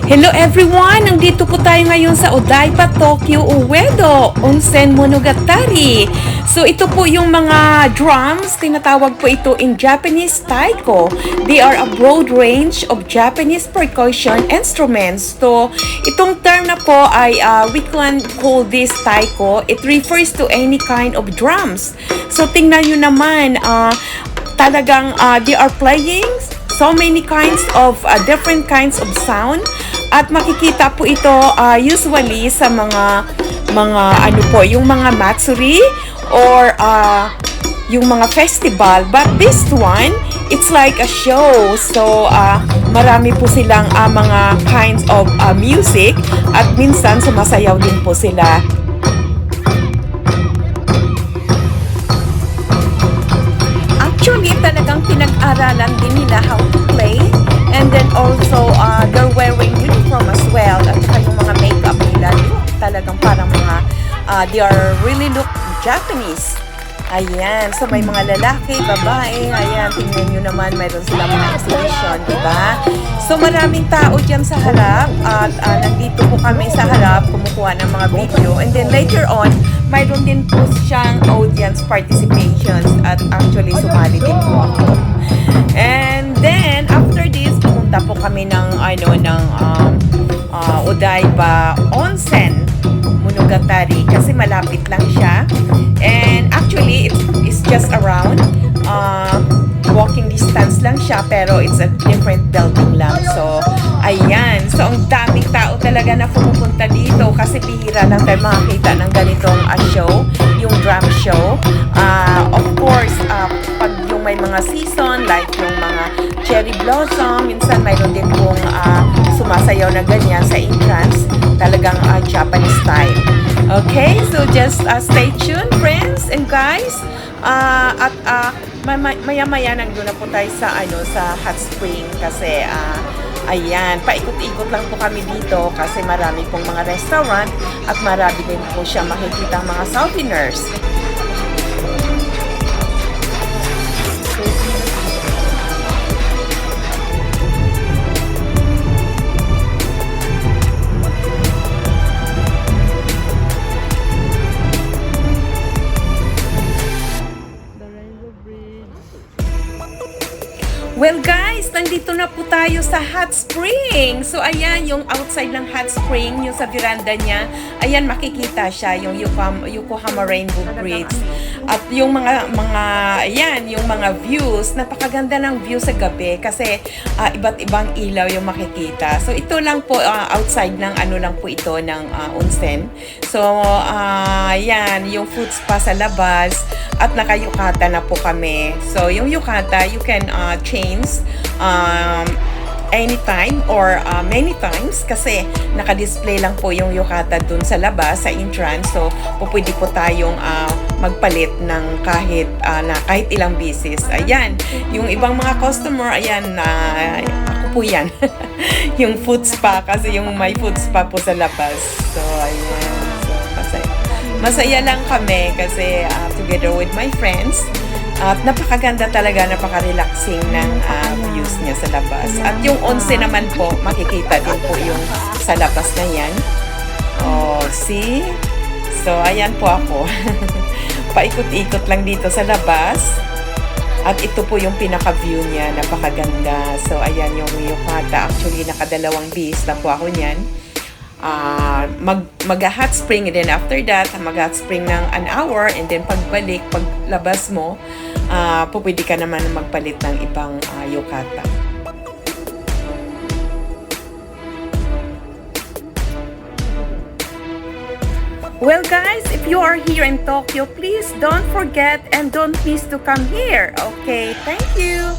Hello everyone! Nandito po tayo ngayon sa Odaiba, Tokyo, Uedo, Onsen Monogatari. So ito po yung mga drums, tinatawag po ito in Japanese taiko. They are a broad range of Japanese percussion instruments. So itong term na po ay we can call this taiko. It refers to any kind of drums. So tingnan nyo naman, talagang they are playing so many kinds of different kinds of sound. At makikita po ito usually sa mga ano po, yung mga matsuri or yung mga festival. But this one, it's like a show. So marami po silang mga kinds of music at minsan sumasayaw din po sila. Actually, talagang pinag-aralan din nila how to play. And then also, they're wearing uniform as well. At saka yung mga makeup nila, talagang parang mga, they are really look Japanese. Ayan. So, may mga lalaki, babae. Ayan, tingnan nyo naman, mayroon silang mga exhibition, diba? So, maraming tao dyan sa harap. At nandito po kami sa harap, kumukuha ng mga video. And then later on, mayroon din po siyang audience participations. At actually, sumali din po ako. And then, after this, pumunta po kami ng Odaiba Onsen Monogatari kasi malapit lang siya. And actually, it's just around walking distance lang siya, pero it's a different building lang. So, ayan. So, ang daming tao talaga na pumupunta dito kasi bihira lang tayo makakita ng ganitong show, yung drum show. Of course, pag yung may mga season, like yung mga cherry blossom, minsan mayroon din pong sumasayaw na ganyan sa entrance, talagang Japanese style. Okay, so just stay tuned, friends and guys. At maya-maya nandun na po tayo sa hot spring kasi ayan, paikot-ikot lang po kami dito kasi marami pong mga restaurant at marami din po siya makikita mga souvenirs. Well guys, nandito na po tayo sa hot spring. So ayan, yung outside ng hot spring, yung sa veranda niya, ayan makikita siya, yung Yokohama Rainbow Bridge. At yung ayan, yung mga views, napakaganda ng view sa gabi kasi iba't ibang ilaw yung makikita. So ito lang po, outside ng lang po ito ng onsen. So ayan, yung food spa sa labas at naka-yukata na po kami. So yung yukata, you can change anytime or many times kasi naka-display lang po yung yukata dun sa labas, sa entrance. So, pwede po tayong magpalit ng kahit ilang beses. Ayan, yung ibang mga customer, ayan, ako po yan. Yung food spa, kasi yung may food spa po sa labas. So, ayan. So, masaya lang kami kasi together with my friends. At napakaganda talaga, napaka-relaxing ng views niya sa labas. At yung onsen naman po, makikita din po yung sa labas na yan. Oh, see? So, ayan po ako. Paikot-ikot lang dito sa labas. At ito po yung pinaka-view niya, napakaganda. So, ayan yung yukata. Actually, nakadalawang bis na po ako niyan. Mag-hot spring, and then after that mag-hot spring ng an hour, and then paglabas mo, pwede ka naman magpalit ng ibang yukata. Well guys, if you are here in Tokyo, please don't forget and don't miss to come here. Okay, thank you.